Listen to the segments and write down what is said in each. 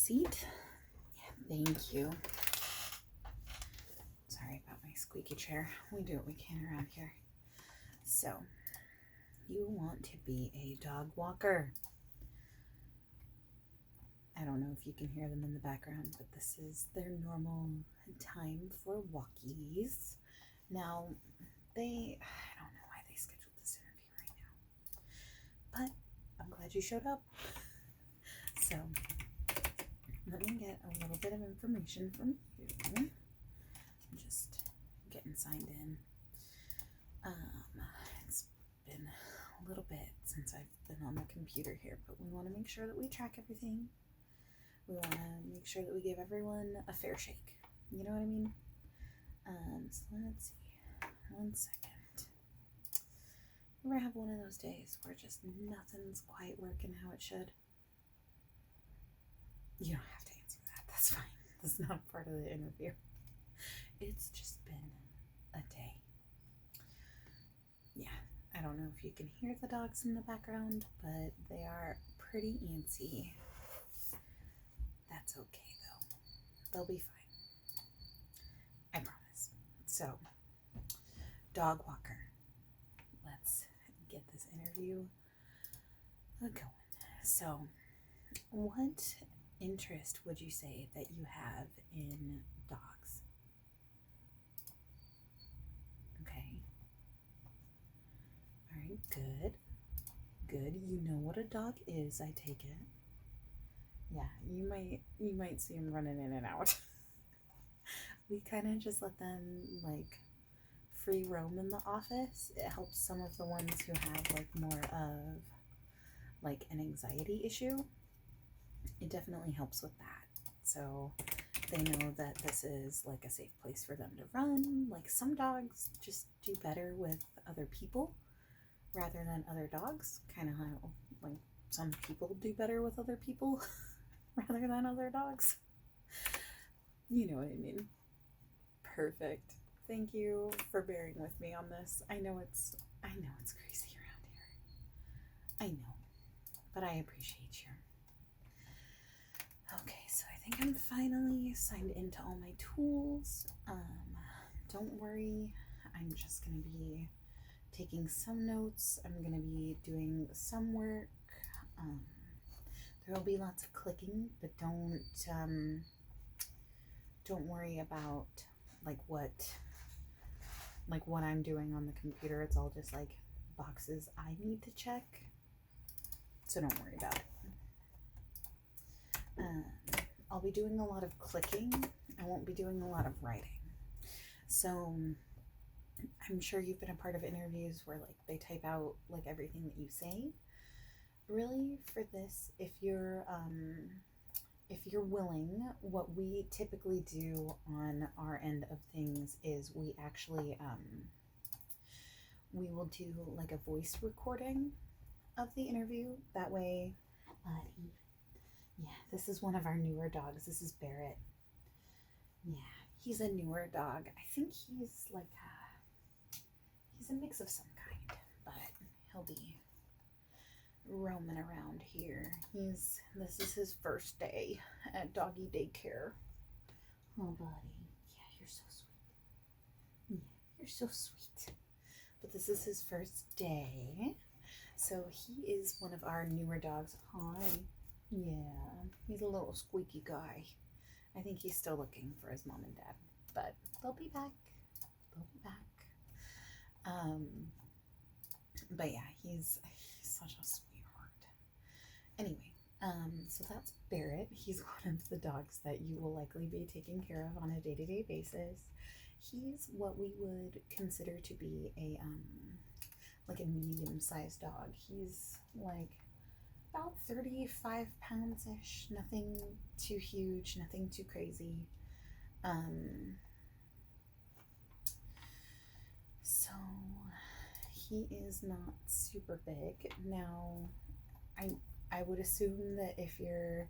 seat. Yeah, thank you. Sorry about my squeaky chair. We do what we can around here. So, you want to be a dog walker. I don't know if you can hear them in the background, but this is their normal time for walkies. Now, I don't know why they scheduled this interview right now, but I'm glad you showed up. So, let me get a little bit of information from you. I'm just getting signed in. It's been a little bit since I've been on the computer here, but we want to make sure that we track everything. We want to make sure that we give everyone a fair shake. You know what I mean? So let's see. 1 second. You ever have one of those days where just nothing's quite working how it should? You don't have to answer that. That's fine. That's not part of the interview. It's just been a day. Yeah, I don't know if you can hear the dogs in the background, but they are pretty antsy. That's okay, though. They'll be fine. I promise. So, dog walker. Let's get this interview going. So, what interest would you say that you have in dogs? Okay. All right, good. Good. You know what a dog is, I take it. Yeah, you might see them running in and out. We kind of just let them like free roam in the office. It helps some of the ones who have like more of like an anxiety issue. It definitely helps with that. So they know that this is like a safe place for them to run. Like some dogs just do better with other people rather than other dogs. Kind of how like some people do better with other people rather than other dogs. You know what I mean? Perfect. Thank you for bearing with me on this. I know it's crazy around here. I know, but I appreciate you. Okay, so I think I'm finally signed into all my tools. Don't worry, I'm just gonna be taking some notes. I'm gonna be doing some work. There will be lots of clicking, but don't worry about like what I'm doing on the computer. It's all just like boxes I need to check, so don't worry about it. I'll be doing a lot of clicking. I won't be doing a lot of writing. So I'm sure you've been a part of interviews where like they type out like everything that you say. Really, for this, if you're willing, what we typically do on our end of things is we actually we will do like a voice recording of the interview. That way, yeah, this is one of our newer dogs. This is Barrett. Yeah, he's a newer dog. I think he's like he's a mix of some kind, but he'll be roaming around here. This is his first day at doggy daycare. Oh, buddy. Yeah, you're so sweet. Yeah, you're so sweet. But this is his first day. So he is one of our newer dogs. Hi. Yeah, he's a little squeaky guy. I think he's still looking for his mom and dad, but they'll be back. They'll be back. But yeah, he's such a sweetheart. Anyway, so that's Barrett. He's one of the dogs that you will likely be taking care of on a day-to-day basis. He's what we would consider to be a like a medium-sized dog. He's like about 35 pounds-ish. Nothing too huge, nothing too crazy. So he is not super big. Now, I would assume that if you're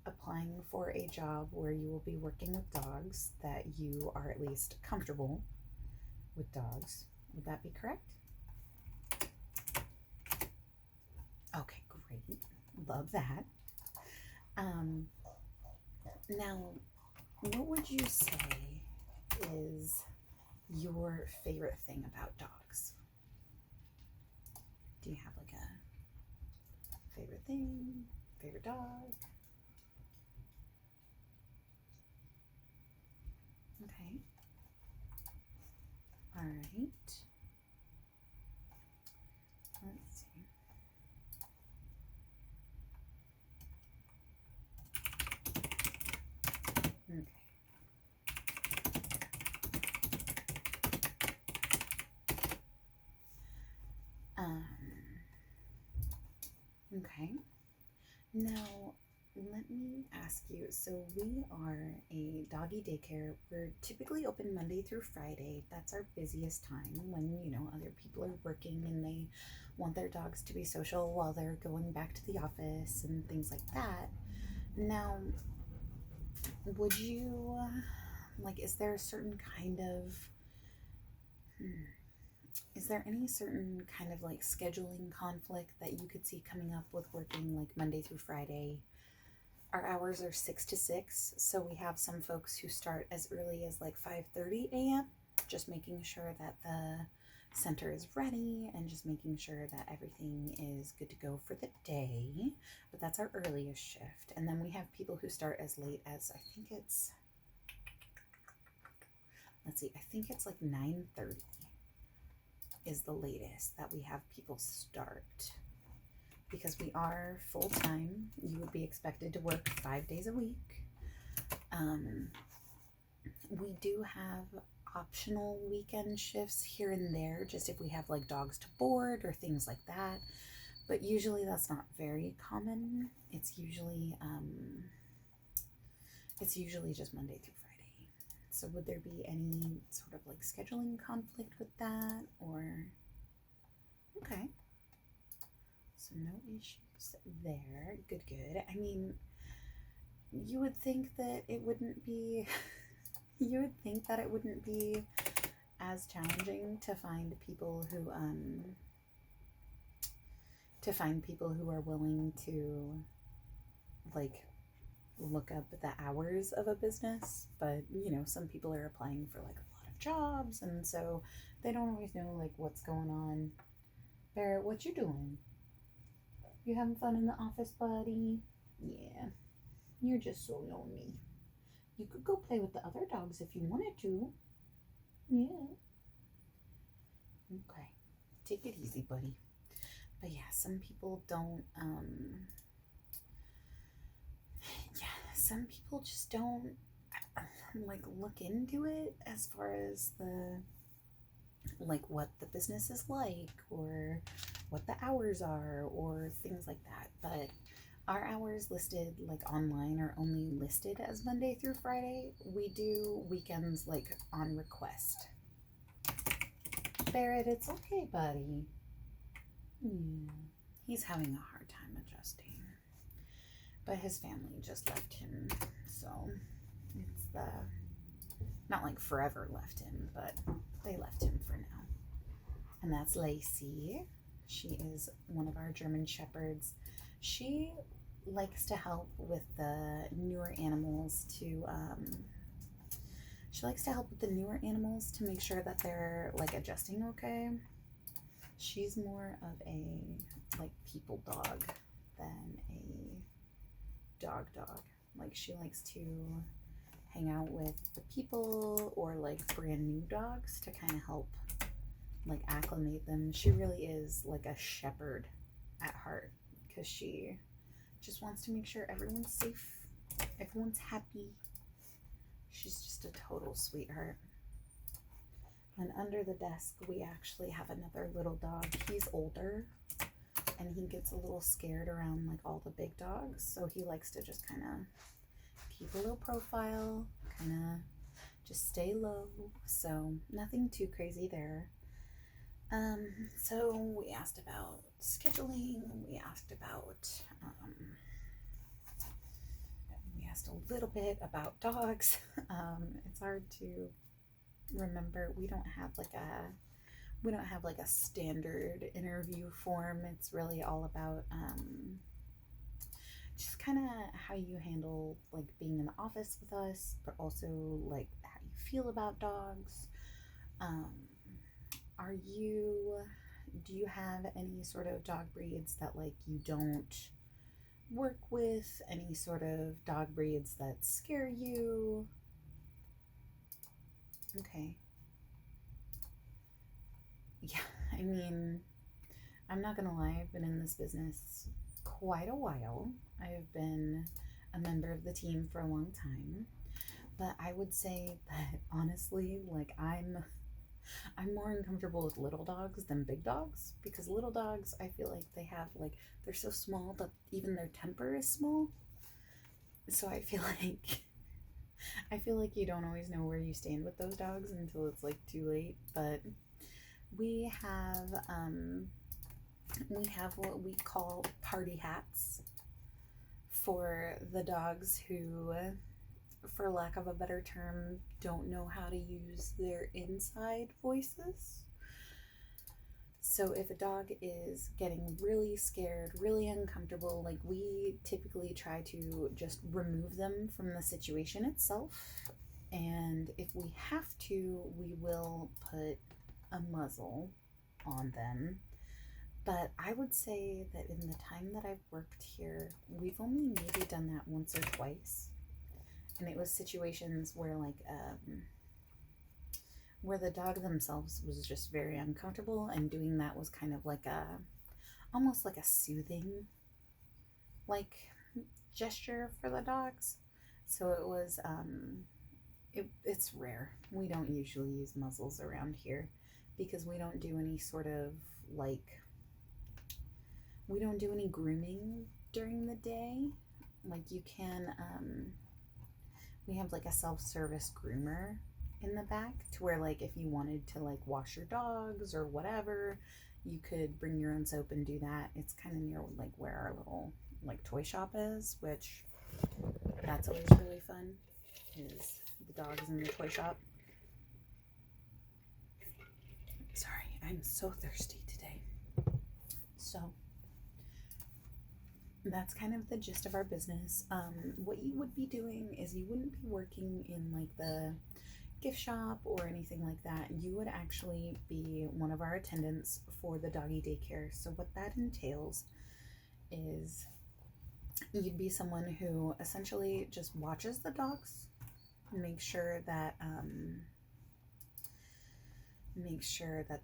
applying for a job where you will be working with dogs, that you are at least comfortable with dogs. Would that be correct? Okay, great. Love that. Now, what would you say is your favorite thing about dogs? Do you have like a favorite thing, favorite dog? Okay. All right. Let's see. Okay. Um, okay. Now, let me ask you. So, we are a doggy daycare. We're typically open Monday through Friday. That's our busiest time when, other people are working and they want their dogs to be social while they're going back to the office and things like that. Now, would you, is there a certain kind of, is there any certain kind of like scheduling conflict that you could see coming up with working like Monday through Friday? Our hours are 6 to 6, so we have some folks who start as early as like 5:30 a.m., just making sure that the center is ready and just making sure that everything is good to go for the day. But that's our earliest shift. And then we have people who start as late as, I think it's like 9:30 is the latest that we have people start. Because we are full-time, you would be expected to work 5 days a week. We do have optional weekend shifts here and there, just if we have like dogs to board or things like that. But usually that's not very common. It's usually just Monday through Friday. So would there be any sort of like scheduling conflict with that, or? Okay. So no issues there. Good. I mean, you would think that it wouldn't be as challenging to find people who are willing to like look up the hours of a business, but some people are applying for like a lot of jobs, and so they don't always know like what's going on. Barrett, what you doing? You having fun in the office, buddy? Yeah. You're just so lonely. You could go play with the other dogs if you wanted to. Yeah. Okay. Take it easy, buddy. But yeah, some people don't, some people just don't, like, look into it as far as what the business is like, or what the hours are, or things like that. But our hours listed like online are only listed as Monday through Friday. We do weekends like on request. Barrett, it's okay, buddy. Yeah, he's having a hard time adjusting. But his family just left him, so it's not like forever left him, but they left him for now. And that's Lacey. She is one of our German Shepherds. She likes to help with the newer animals to make sure that they're like adjusting okay. She's more of a like people dog than a dog. Like she likes to hang out with the people or like brand new dogs to kind of help like acclimate them. She really is like a shepherd at heart, because she just wants to make sure everyone's safe, everyone's happy. She's just a total sweetheart. And under the desk, we actually have another little dog. He's older, and he gets a little scared around like all the big dogs, so he likes to just kind of keep a low profile, kind of just stay low. So nothing too crazy there. So we asked about scheduling. We asked a little bit about dogs. It's hard to remember. We don't have like a standard interview form. It's really all about just kind of how you handle like being in the office with us, but also like how you feel about dogs. Um, are you, do you have any sort of dog breeds that like you don't work with? Any sort of dog breeds that scare you? Okay. Yeah, I mean, I'm not gonna lie, I've been in this business quite a while. I've been a member of the team for a long time, but I would say that honestly, like I'm more uncomfortable with little dogs than big dogs, because little dogs, I feel like they have like they're so small that even their temper is small. So I feel like you don't always know where you stand with those dogs until it's like too late. But we have um we have what we call party hats for the dogs who, for lack of a better term, don't know how to use their inside voices. So if a dog is getting really scared, really uncomfortable, like we typically try to just remove them from the situation itself. And if we have to, we will put a muzzle on them. But I would say that in the time that I've worked here, we've only maybe done that once or twice. And it was situations where where the dog themselves was just very uncomfortable, and doing that was kind of like almost like a soothing like gesture for the dogs. So it was it's rare. We don't usually use muzzles around here because we don't do any sort of like we don't do any grooming during the day. Like you can we have like a self-service groomer in the back, to where like if you wanted to like wash your dogs or whatever, you could bring your own soap and do that. It's kind of near like where our little like toy shop is, which that's always really fun, is the dogs in the toy shop. Sorry, I'm so thirsty today. So that's kind of the gist of our business. What you would be doing is you wouldn't be working in like the gift shop or anything like that. You would actually be one of our attendants for the doggy daycare. So what that entails is you'd be someone who essentially just watches the dogs, make sure that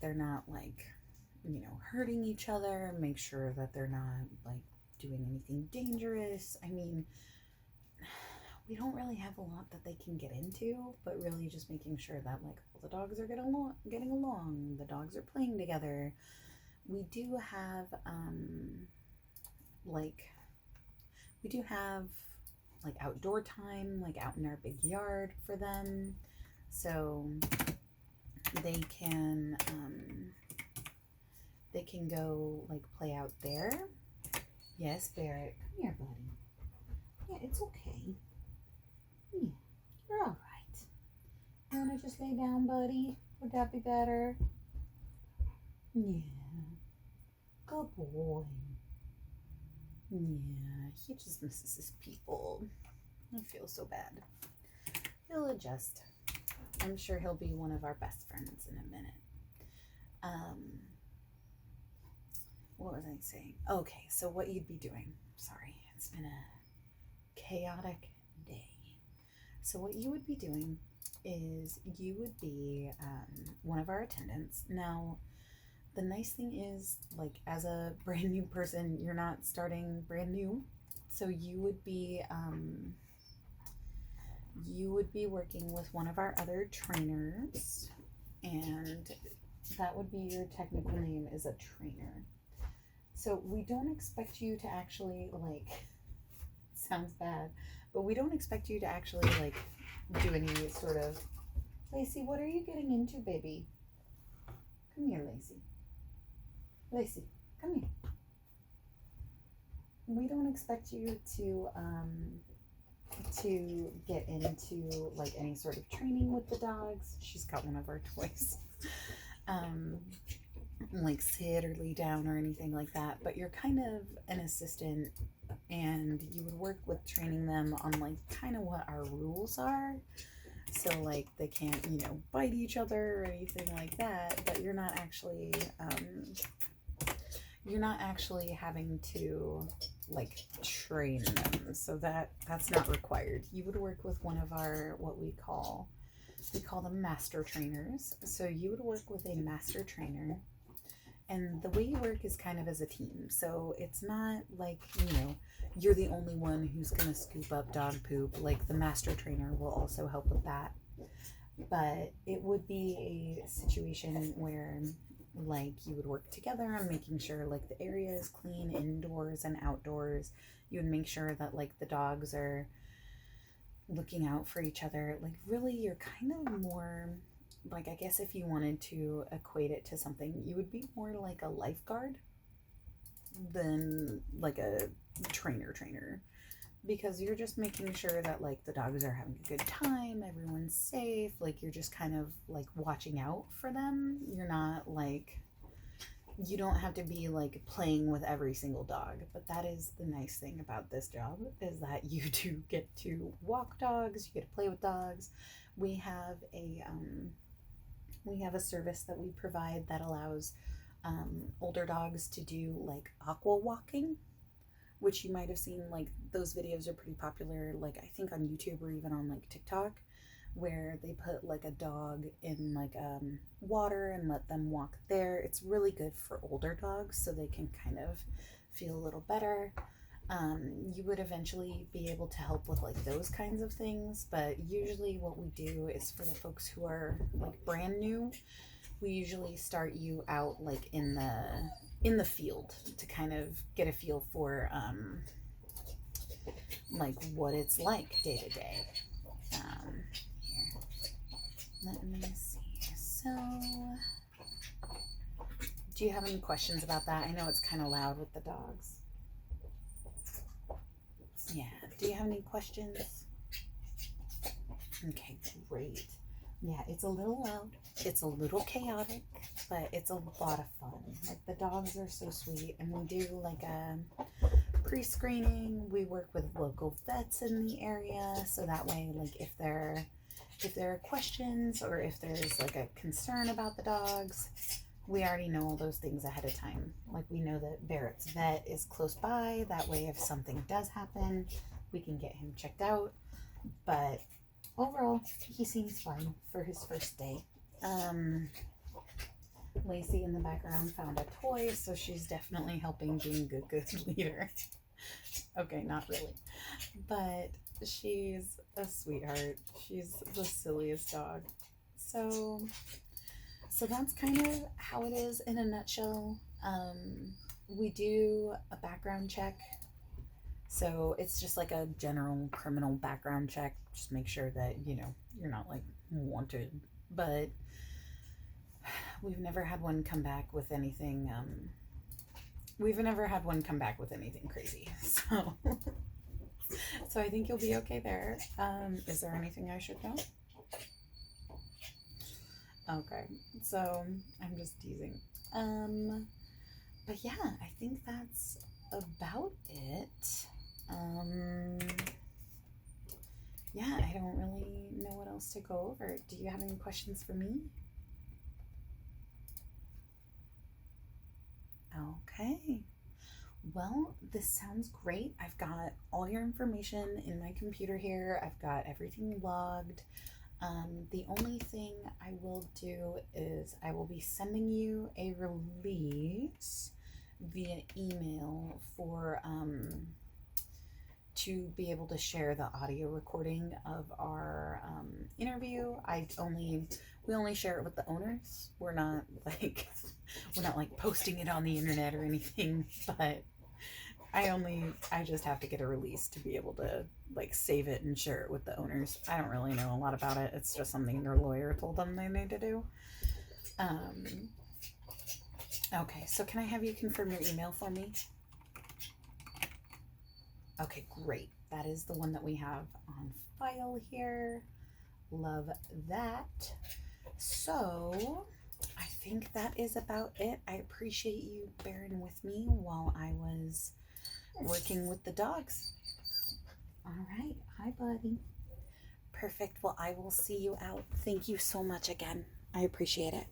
they're not like, you know, hurting each other, make sure that they're not like doing anything dangerous. I mean, we don't really have a lot that they can get into, but really just making sure that like all the dogs are getting along, the dogs are playing together. We do have like outdoor time, like out in our big yard for them, so they can go like play out there. Yes, Barrett, come here, buddy. Yeah, it's okay. Yeah, you're all right. You wanna just lay down, buddy? Would that be better? Yeah. Good boy. Yeah, he just misses his people. I feel so bad. He'll adjust. I'm sure he'll be one of our best friends in a minute. What was I saying? Okay, so what you'd be doing. Sorry, it's been a chaotic day. So what you would be doing is you would be one of our attendants. Now, the nice thing is, like, as a brand new person, you're not starting brand new. So you would be working with one of our other trainers, and that would be your technical name, is a trainer. So we don't expect you to actually like, sounds bad, but we don't expect you to actually like do any sort of, Lacey, what are you getting into, baby? Come here, Lacey. Lacey, come here. We don't expect you to get into like any sort of training with the dogs. She's got one of our toys. Like sit or lay down or anything like that, but you're kind of an assistant and you would work with training them on like kind of what our rules are. So like they can't, you know, bite each other or anything like that, but you're not actually having to like train them. So that's not required. You would work with one of our, what we call them master trainers. So you would work with a master trainer, and the way you work is kind of as a team. So it's not like, you know, you're the only one who's going to scoop up dog poop. Like the master trainer will also help with that. But it would be a situation where like you would work together on making sure like the area is clean indoors and outdoors. You would make sure that like the dogs are looking out for each other. Like really, you're kind of more like, I guess if you wanted to equate it to something, you would be more like a lifeguard than like a trainer, because you're just making sure that like the dogs are having a good time, everyone's safe, like you're just kind of like watching out for them. You're not like, you don't have to be like playing with every single dog. But that is the nice thing about this job, is that you do get to walk dogs, you get to play with dogs. We have a service that we provide that allows older dogs to do like aqua walking, which you might have seen. Like those videos are pretty popular, like I think on YouTube or even on like TikTok, where they put like a dog in like water and let them walk there. It's really good for older dogs so they can kind of feel a little better. You would eventually be able to help with like those kinds of things, but usually what we do is for the folks who are like brand new, we usually start you out like in the field to kind of get a feel for like what it's like day to day. Here, let me see. So do you have any questions about that? I know it's kind of loud with the dogs. Yeah, do you have any questions? Okay, great. Yeah, it's a little loud, it's a little chaotic, but it's a lot of fun. Like the dogs are so sweet, and we do like a pre-screening. We work with local vets in the area, so that way like if there are questions or if there's like a concern about the dogs, we already know all those things ahead of time. Like we know that Barrett's vet is close by, that way if something does happen, we can get him checked out. But overall, he seems fine for his first day. Lacey in the background found a toy, so she's definitely helping being a good leader. Okay, not really, but she's a sweetheart. She's the silliest dog. So that's kind of how it is in a nutshell. We do a background check. So it's just like a general criminal background check. Just make sure that, you know, you're not like wanted. But we've never had one come back with anything. Crazy. So I think you'll be okay there. Is there anything I should know? Okay, so I'm just teasing. But yeah, I think that's about it. Yeah, I don't really know what else to go over. Do you have any questions for me? Okay. Well, this sounds great. I've got all your information in my computer here. I've got everything logged. The only thing I will do is I will be sending you a release via email for to be able to share the audio recording of our interview. We only share it with the owners. We're not like posting it on the internet or anything, but I just have to get a release to be able to like save it and share it with the owners. I don't really know a lot about it. It's just something their lawyer told them they need to do. Okay, so can I have you confirm your email for me? Okay, great. That is the one that we have on file here. Love that. So I think that is about it. I appreciate you bearing with me while I was working with the dogs. All right. Hi, buddy. Perfect. Well, I will see you out. Thank you so much again. I appreciate it.